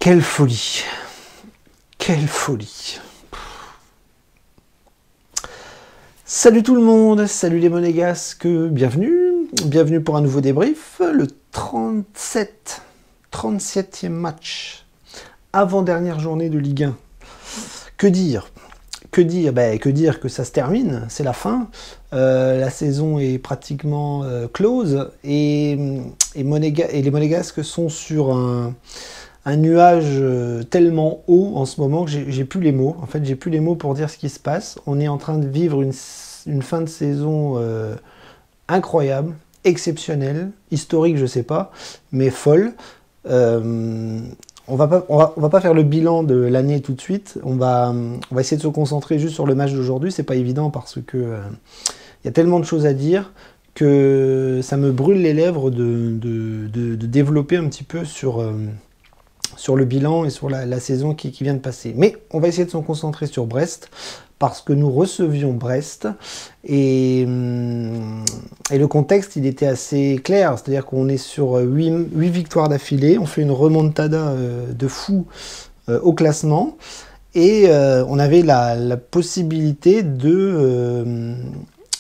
Quelle folie! Quelle folie! Salut tout le monde, salut les monégasques, bienvenue pour un nouveau débrief, le 37e match, avant-dernière journée de Ligue 1. Que dire? Que dire que ça se termine, c'est la fin, la saison est pratiquement close et les monégasques sont sur un nuage tellement haut en ce moment que j'ai plus les mots. En fait, j'ai plus les mots pour dire ce qui se passe. On est en train de vivre une fin de saison incroyable, exceptionnelle, historique, je sais pas, mais folle. On va pas faire le bilan de l'année tout de suite. On va essayer de se concentrer juste sur le match d'aujourd'hui. C'est pas évident parce que y a tellement de choses à dire que ça me brûle les lèvres de développer un petit peu sur le bilan et sur la saison qui vient de passer. Mais on va essayer de se concentrer sur Brest, parce que nous recevions Brest, et le contexte, il était assez clair, c'est-à-dire qu'on est sur 8 victoires d'affilée, on fait une remontada de fou au classement, et on avait la possibilité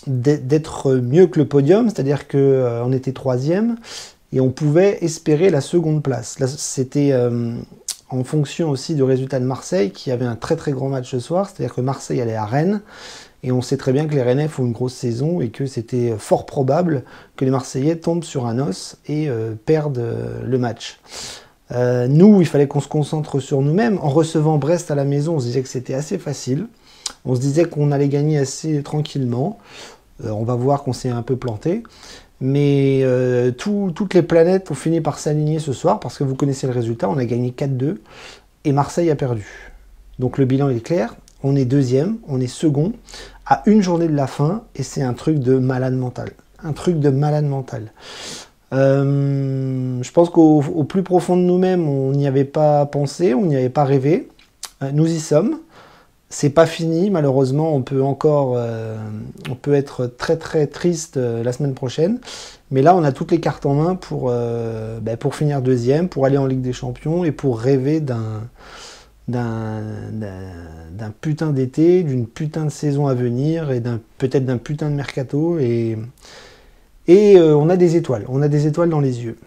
d'être mieux que le podium, c'est-à-dire qu'on était 3e, et on pouvait espérer la seconde place. Là, c'était en fonction aussi du résultat de Marseille, qui avait un très très grand match ce soir, c'est-à-dire que Marseille allait à Rennes, et on sait très bien que les Rennais font une grosse saison, et que c'était fort probable que les Marseillais tombent sur un os et perdent le match. Nous, il fallait qu'on se concentre sur nous-mêmes. En recevant Brest à la maison, on se disait que c'était assez facile, on se disait qu'on allait gagner assez tranquillement. On va voir qu'on s'est un peu planté. Mais toutes les planètes ont fini par s'aligner ce soir, parce que vous connaissez le résultat, on a gagné 4-2 et Marseille a perdu. Donc le bilan est clair, on est 2e, on est second, à une journée de la fin, et c'est un truc de malade mental. Un truc de malade mental. Je pense qu'au plus profond de nous-mêmes, on n'y avait pas pensé, on n'y avait pas rêvé. Nous y sommes. C'est pas fini, malheureusement, on peut être très très triste la semaine prochaine, mais là on a toutes les cartes en main pour finir 2e, pour aller en Ligue des Champions et pour rêver d'un putain d'été, d'une putain de saison à venir et peut-être d'un putain de mercato, et on a des étoiles dans les yeux.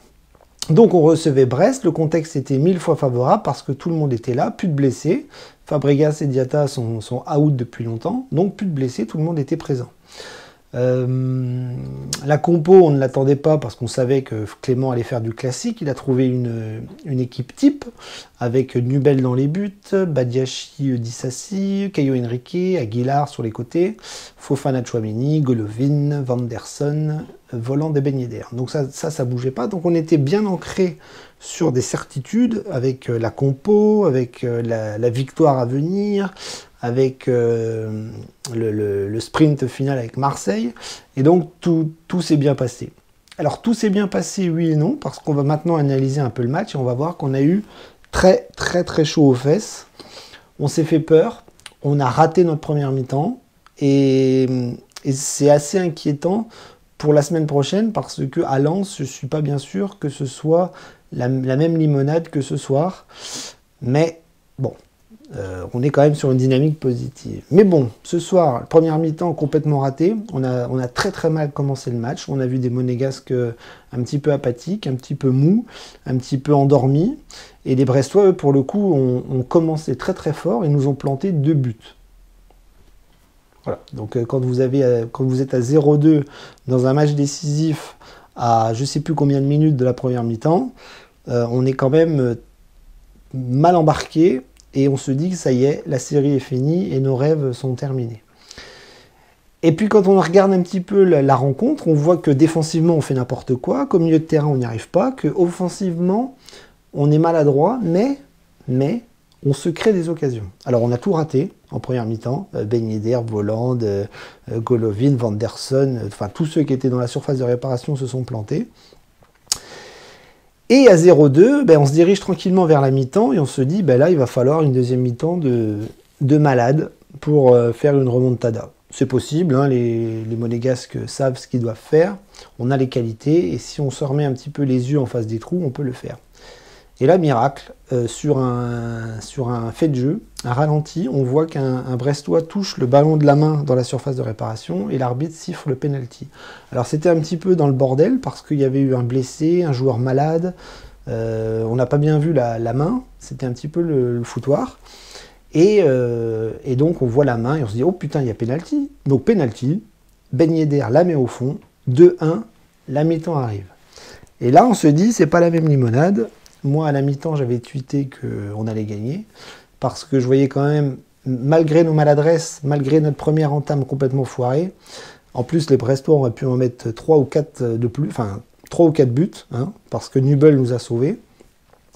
Donc on recevait Brest, le contexte était 1000 fois favorable parce que tout le monde était là, plus de blessés. Fabregas et Diatta sont out depuis longtemps, donc plus de blessés, tout le monde était présent. La compo, on ne l'attendait pas parce qu'on savait que Clément allait faire du classique. Il a trouvé une équipe type avec Nubel dans les buts, Badiachi, Dissassi, Caio Henrique, Aguilar sur les côtés, Fofana, Tchouaméni, Golovin, Vanderson, Voland et Ben Yedder. Donc ça bougeait pas. Donc on était bien ancré sur des certitudes avec la compo, avec la victoire à venir, avec le sprint final avec Marseille, et donc tout s'est bien passé. Alors tout s'est bien passé, oui et non, parce qu'on va maintenant analyser un peu le match, et on va voir qu'on a eu très très très chaud aux fesses, on s'est fait peur, on a raté notre première mi-temps, et c'est assez inquiétant pour la semaine prochaine, parce que à Lens, je ne suis pas bien sûr que ce soit la même limonade que ce soir, mais bon, on est quand même sur une dynamique positive. Mais bon, ce soir, première mi-temps complètement ratée, on a très très mal commencé le match, on a vu des monégasques un petit peu apathiques, un petit peu mous, un petit peu endormis, et les Brestois, eux, pour le coup, ont commencé très très fort et nous ont planté 2 buts. Voilà, donc quand vous êtes à 0-2 dans un match décisif à je ne sais plus combien de minutes de la première mi-temps, on est quand même mal embarqué, et on se dit que ça y est, la série est finie et nos rêves sont terminés. Et puis quand on regarde un petit peu la rencontre, on voit que défensivement on fait n'importe quoi, qu'au milieu de terrain on n'y arrive pas, qu'offensivement on est maladroit, mais on se crée des occasions. Alors on a tout raté en première mi-temps, Ben Yedder, Voland, Golovin, Vanderson, enfin tous ceux qui étaient dans la surface de réparation se sont plantés. Et à 0-2, on se dirige tranquillement vers la mi-temps, et on se dit, là il va falloir une deuxième mi-temps de malade pour faire une remontada. C'est possible, hein, les monégasques savent ce qu'ils doivent faire, on a les qualités, et si on se remet un petit peu les yeux en face des trous, on peut le faire. Et là, miracle, sur un fait de jeu, un ralenti, on voit qu'un Brestois touche le ballon de la main dans la surface de réparation et l'arbitre siffle le penalty. Alors c'était un petit peu dans le bordel parce qu'il y avait eu un blessé, un joueur malade, on n'a pas bien vu la main, c'était un petit peu le foutoir. Et donc on voit la main et on se dit oh putain il y a penalty. Donc penalty, Ben Yedder la met au fond, 2-1, la mi-temps arrive. Et là on se dit c'est pas la même limonade. Moi, à la mi-temps, j'avais tweeté qu'on allait gagner, parce que je voyais quand même, malgré nos maladresses, malgré notre première entame complètement foirée, en plus, les Brestois auraient pu en mettre 3 ou 4 de plus, enfin, 3 ou 4 buts, hein, parce que Nubel nous a sauvés,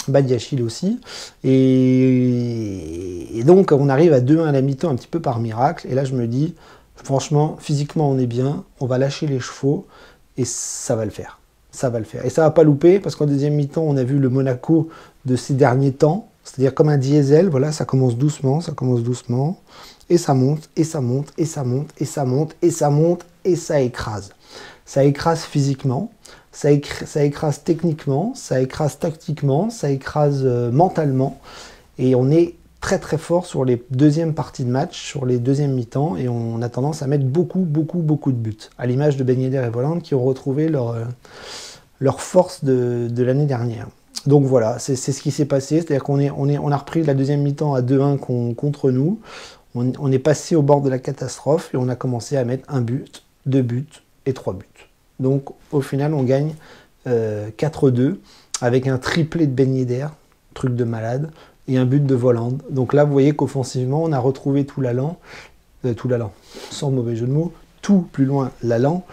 Badiachil aussi, et donc on arrive à 2-1 à la mi-temps, un petit peu par miracle, et là je me dis, franchement, physiquement on est bien, on va lâcher les chevaux, et ça va le faire. Ça va le faire. Et ça va pas louper, parce qu'en deuxième mi-temps, on a vu le Monaco de ces derniers temps, c'est-à-dire comme un diesel, voilà, ça commence doucement, et ça monte, et ça monte, et ça monte, et ça monte, et ça monte, et ça écrase. Ça écrase physiquement, ça écrase techniquement, ça écrase tactiquement, ça écrase mentalement, et on est très très fort sur les deuxièmes parties de match, sur les deuxièmes mi-temps, et on a tendance à mettre beaucoup de buts, à l'image de Ben Yedder et Volland qui ont retrouvé leur force de l'année dernière. Donc voilà, c'est ce qui s'est passé, c'est-à-dire qu'on a repris la deuxième mi-temps à 2-1 contre nous, on est passé au bord de la catastrophe, et on a commencé à mettre 1 but, 2 buts et 3 buts. Donc au final, on gagne 4-2, avec un triplé de Ben Yedder, truc de malade, et un but de Volland. Donc là, vous voyez qu'offensivement, on a retrouvé tout l'allant, sans mauvais jeu de mots, tout plus loin l'allant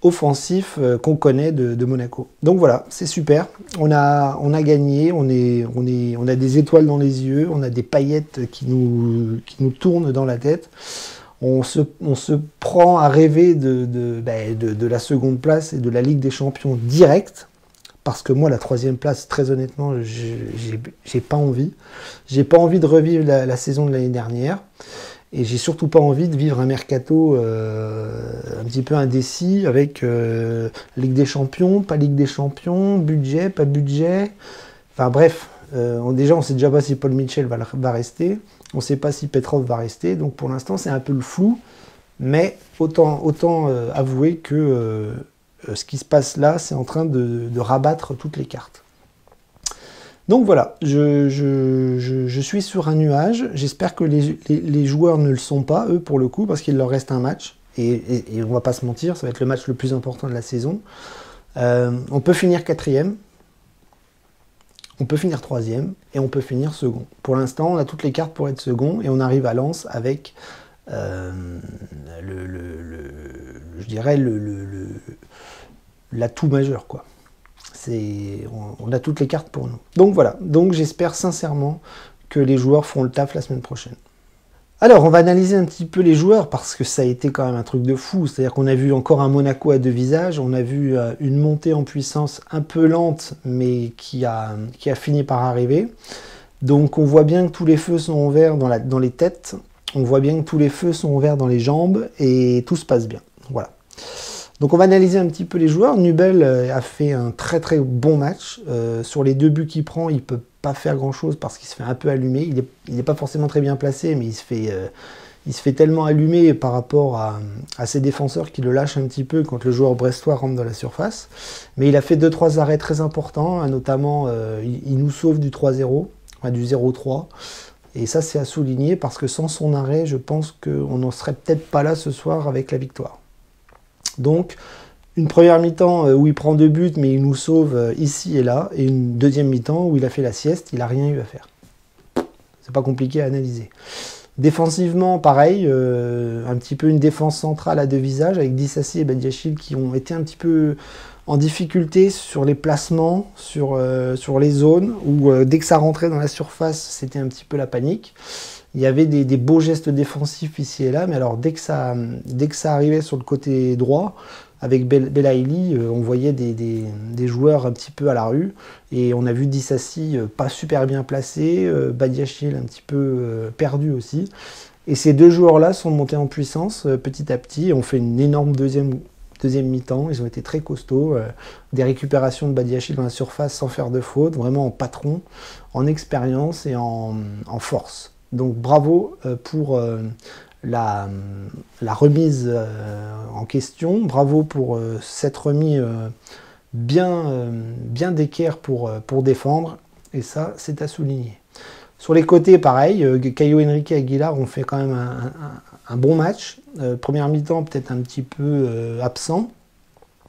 offensif qu'on connaît de Monaco. Donc voilà, c'est super. On a gagné, on a des étoiles dans les yeux, on a des paillettes qui nous tournent dans la tête. On se prend à rêver de la seconde place et de la Ligue des Champions directe. Parce que moi, la troisième place, très honnêtement, j'ai pas envie. J'ai pas envie de revivre la saison de l'année dernière. Et j'ai surtout pas envie de vivre un mercato un petit peu indécis avec Ligue des Champions, pas Ligue des Champions, budget, pas budget. Enfin bref, déjà on sait déjà pas si Paul Mitchell va rester. On sait pas si Petrov va rester. Donc pour l'instant, c'est un peu le flou. Mais autant avouer que... ce qui se passe là, c'est en train de rabattre toutes les cartes. Donc voilà, je suis sur un nuage. J'espère que les joueurs ne le sont pas, eux, pour le coup, parce qu'il leur reste un match. Et on va pas se mentir, ça va être le match le plus important de la saison. On peut finir 4e, on peut finir 3e, et on peut finir second. Pour l'instant, on a toutes les cartes pour être second, et on arrive à Lens avec... je dirais l'atout majeur, quoi. On a toutes les cartes pour nous. Donc voilà, donc j'espère sincèrement que les joueurs feront le taf la semaine prochaine. Alors, on va analyser un petit peu les joueurs, parce que ça a été quand même un truc de fou. C'est-à-dire qu'on a vu encore un Monaco à 2 visages, on a vu une montée en puissance un peu lente, mais qui a fini par arriver. Donc on voit bien que tous les feux sont ouverts dans les têtes, on voit bien que tous les feux sont ouverts dans les jambes, et tout se passe bien. Voilà. Donc on va analyser un petit peu les joueurs. Nubel a fait un très très bon match. Sur les 2 buts qu'il prend, il ne peut pas faire grand chose parce qu'il se fait un peu allumer. Il n'est pas forcément très bien placé, mais il se fait tellement allumer par rapport à ses défenseurs qui le lâchent un petit peu quand le joueur brestois rentre dans la surface. Mais il a fait 2-3 arrêts très importants, notamment il nous sauve du 3-0, enfin, du 0-3. Et ça c'est à souligner parce que sans son arrêt, je pense qu'on n'en serait peut-être pas là ce soir avec la victoire. Donc, une première mi-temps où il prend 2 buts, mais il nous sauve ici et là, et une deuxième mi-temps où il a fait la sieste, il n'a rien eu à faire. C'est pas compliqué à analyser. Défensivement, pareil, un petit peu une défense centrale à 2 visages, avec Disasi et Badiachil qui ont été un petit peu en difficulté sur les placements, sur les zones, où dès que ça rentrait dans la surface, c'était un petit peu la panique. Il y avait des beaux gestes défensifs ici et là, mais alors dès que ça arrivait sur le côté droit, avec Belaïli, on voyait des joueurs un petit peu à la rue, et on a vu Disasi pas super bien placé, Badiachil un petit peu perdu aussi. Et ces 2 joueurs-là sont montés en puissance petit à petit, et on fait une énorme deuxième deuxième mi-temps, ils ont été très costauds. Des récupérations de Badiachil dans la surface sans faire de faute, vraiment en patron, en expérience et en force. Donc bravo pour la remise en question, bravo pour s'être remis bien d'équerre pour défendre, et ça c'est à souligner. Sur les côtés, pareil, Caio Henrique et Aguilar ont fait quand même un bon match. Première mi-temps, peut-être un petit peu absent.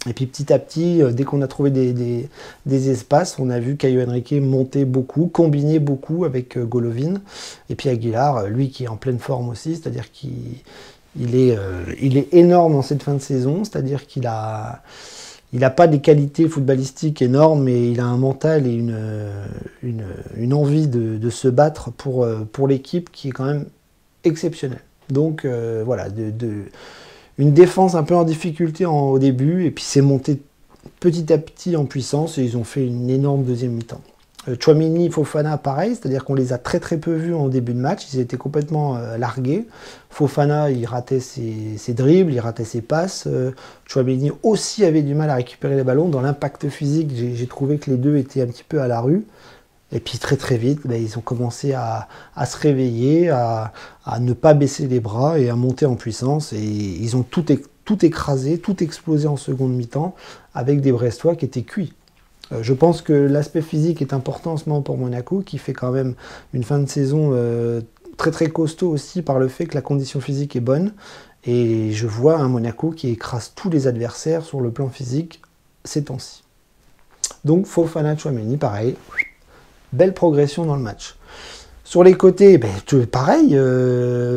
Et puis petit à petit, dès qu'on a trouvé des espaces, on a vu Caio Henrique monter beaucoup, combiner beaucoup avec Golovin. Et puis Aguilar, lui qui est en pleine forme aussi, c'est-à-dire qu'il est énorme en cette fin de saison, c'est-à-dire qu'il a... Il n'a pas des qualités footballistiques énormes, mais il a un mental et une envie de se battre pour l'équipe qui est quand même exceptionnelle. Donc voilà, une défense un peu en difficulté au début, et puis c'est monté petit à petit en puissance, et ils ont fait une énorme deuxième mi-temps. Tchouaméni, Fofana, pareil, c'est-à-dire qu'on les a très peu vus en début de match, ils étaient complètement largués. Fofana, il ratait ses dribbles, il ratait ses passes. Tchouaméni aussi avait du mal à récupérer les ballons. Dans l'impact physique, j'ai trouvé que les deux étaient un petit peu à la rue. Et puis très vite, ils ont commencé à se réveiller, à ne pas baisser les bras et à monter en puissance. Et ils ont tout écrasé, tout explosé en seconde mi-temps avec des Brestois qui étaient cuits. Je pense que l'aspect physique est important en ce moment pour Monaco, qui fait quand même une fin de saison très costaud aussi par le fait que la condition physique est bonne. Et je vois un Monaco qui écrase tous les adversaires sur le plan physique ces temps-ci. Donc Fofana, Tchouaméni, pareil, belle progression dans le match. Sur les côtés, pareil,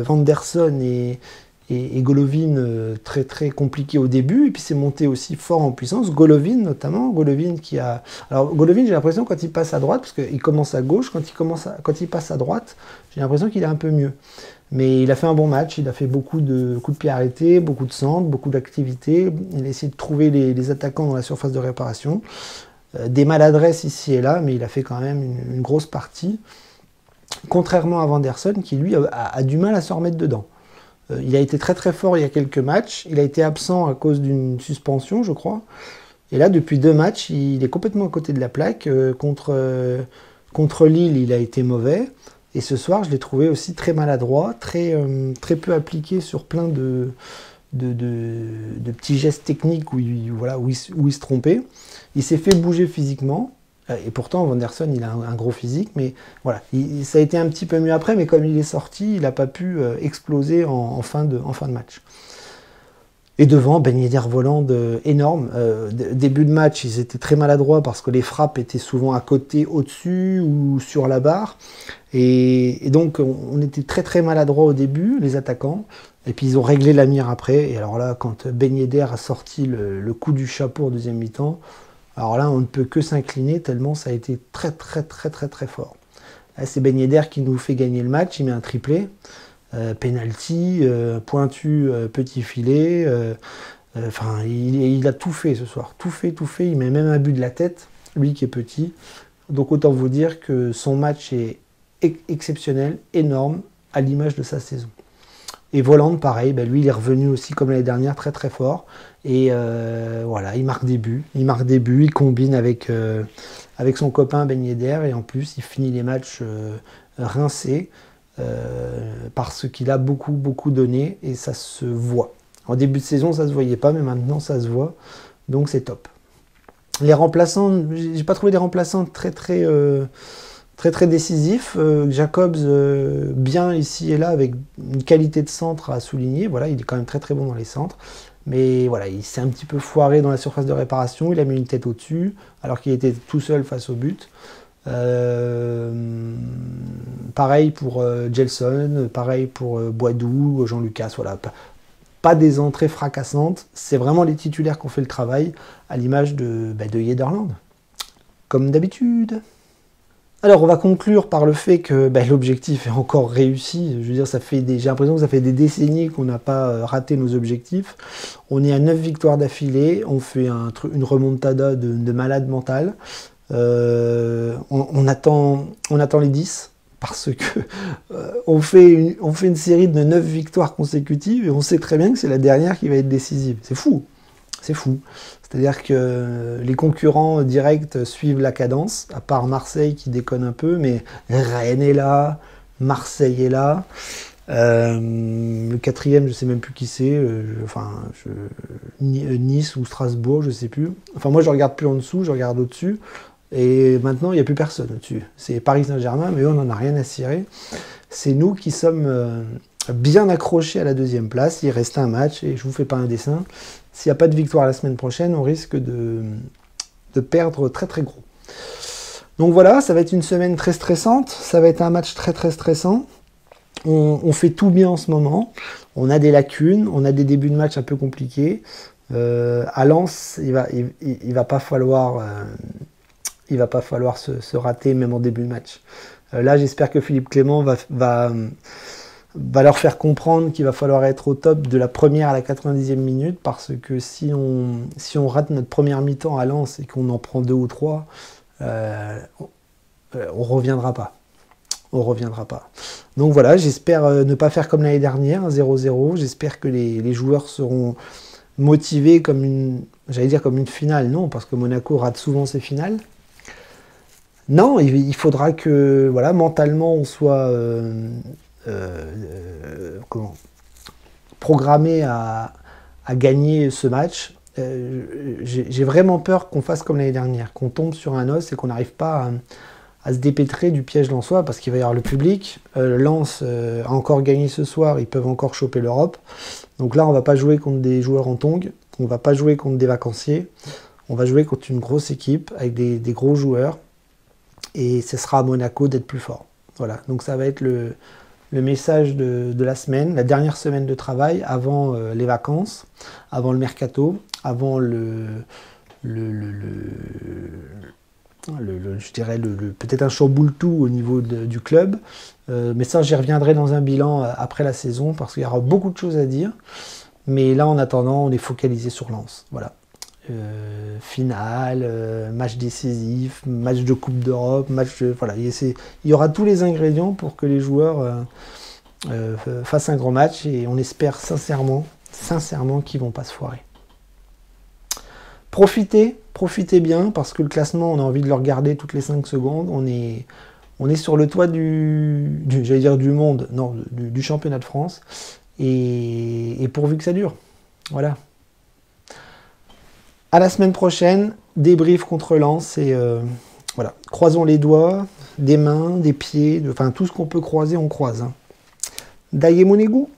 Vanderson et Golovin très compliqué au début, et puis c'est monté aussi fort en puissance. Golovin notamment, Golovin j'ai l'impression quand il passe à droite, parce qu'il commence à gauche, quand il passe à droite, j'ai l'impression qu'il est un peu mieux. Mais il a fait un bon match, il a fait beaucoup de coups de pied arrêtés, beaucoup de centres, beaucoup d'activités. Il a essayé de trouver les attaquants dans la surface de réparation. Des maladresses ici et là, mais il a fait quand même une grosse partie. Contrairement à Vanderson, qui lui a du mal à se remettre dedans. Il a été très fort il y a quelques matchs. Il a été absent à cause d'une suspension, je crois. Et là, depuis 2 matchs, il est complètement à côté de la plaque. Contre Lille, il a été mauvais. Et ce soir, je l'ai trouvé aussi très maladroit, très peu appliqué sur plein de petits gestes techniques où il se trompait. Il s'est fait bouger physiquement. Et pourtant, Vanderson, il a un gros physique, mais voilà, ça a été un petit peu mieux après, mais comme il est sorti, il n'a pas pu exploser en fin de match. Et devant, Ben Yedder Voland énorme. Début de match, ils étaient très maladroits parce que les frappes étaient souvent à côté, au-dessus ou sur la barre. Et donc, on était très maladroits au début, les attaquants. Et puis, ils ont réglé la mire après. Et alors là, quand Ben Yedder a sorti le coup du chapeau en deuxième mi-temps, alors là, on ne peut que s'incliner tellement ça a été très fort. C'est Ben Yedder qui nous fait gagner le match, il met un triplé, penalty, pointu, petit filet, il a tout fait ce soir, tout fait, il met même un but de la tête, lui qui est petit. Donc autant vous dire que son match est exceptionnel, énorme, à l'image de sa saison. Et Voland, pareil, lui il est revenu aussi comme l'année dernière très fort. Et voilà, il marque des buts, il combine avec son copain Ben Yedder, et en plus il finit les matchs rincés parce qu'il a beaucoup donné, et ça se voit. En début de saison ça se voyait pas, mais maintenant ça se voit, donc c'est top. Les remplaçants, j'ai pas trouvé des remplaçants très décisif. Jacobs, bien ici et là, avec une qualité de centre à souligner. Voilà, il est quand même très bon dans les centres. Mais voilà, il s'est un petit peu foiré dans la surface de réparation. Il a mis une tête au-dessus, alors qu'il était tout seul face au but. Pareil pour Gelson, pareil pour Boidou, Jean-Lucas. Voilà, pas des entrées fracassantes. C'est vraiment les titulaires qui ont fait le travail, à l'image de Yederland, comme d'habitude. Alors, on va conclure par le fait que l'objectif est encore réussi. Je veux dire, j'ai l'impression que ça fait des décennies qu'on n'a pas raté nos objectifs. On est à 9 victoires d'affilée. On fait une remontada de malade mental. On attend les 10 parce que on fait une série de 9 victoires consécutives et on sait très bien que c'est la dernière qui va être décisive. C'est fou. C'est fou. C'est-à-dire que les concurrents directs suivent la cadence, à part Marseille qui déconne un peu, mais Rennes est là, Marseille est là. Le quatrième, je sais même plus qui c'est. Nice ou Strasbourg, je sais plus. Enfin, moi, je regarde plus en dessous, je regarde au-dessus. Et maintenant, il n'y a plus personne au-dessus. C'est Paris Saint-Germain, mais eux, on n'en a rien à cirer. C'est nous qui sommes bien accrochés à la deuxième place. Il reste un match, et je vous fais pas un dessin. S'il n'y a pas de victoire la semaine prochaine, on risque de perdre très très gros. Donc voilà, ça va être une semaine très stressante. Ça va être un match très très stressant. On fait tout bien en ce moment. On a des lacunes, on a des débuts de match un peu compliqués. À Lens, il va pas falloir se rater même en début de match. Là, j'espère que Philippe Clément va leur faire comprendre qu'il va falloir être au top de la première à la 90e minute, parce que si on rate notre première mi-temps à Lens et qu'on en prend 2 ou 3, on reviendra pas. On reviendra pas. Donc voilà, j'espère ne pas faire comme l'année dernière, 0-0. J'espère que les joueurs seront motivés comme une finale. Non, parce que Monaco rate souvent ses finales. Non, il faudra que voilà, mentalement on soit programmé à gagner ce match. J'ai vraiment peur qu'on fasse comme l'année dernière, qu'on tombe sur un os et qu'on n'arrive pas à se dépêtrer du piège lensois, parce qu'il va y avoir le public. Lens a encore gagné ce soir, ils peuvent encore choper l'Europe. Donc là, on va pas jouer contre des joueurs en tongs, on va pas jouer contre des vacanciers, on va jouer contre une grosse équipe avec des gros joueurs, et ce sera à Monaco d'être plus fort. Voilà, donc ça va être le message de la semaine, la dernière semaine de travail avant les vacances, avant le mercato, avant je dirais peut-être un chamboule-tout au niveau du club, mais ça j'y reviendrai dans un bilan après la saison, parce qu'il y aura beaucoup de choses à dire, mais là en attendant on est focalisé sur Lens. Voilà. Finale, match décisif, match de Coupe d'Europe, voilà, il y aura tous les ingrédients pour que les joueurs fassent un grand match, et on espère sincèrement qu'ils vont pas se foirer. Profitez bien, parce que le classement, on a envie de le regarder toutes les 5 secondes. On est sur le toit j'allais dire du monde, non, du championnat de France, et pourvu que ça dure. Voilà. À la semaine prochaine, débrief contre Lens, et voilà, croisons les doigts, des mains, des pieds, enfin tout ce qu'on peut croiser, on croise. Hein. Daye Monegou.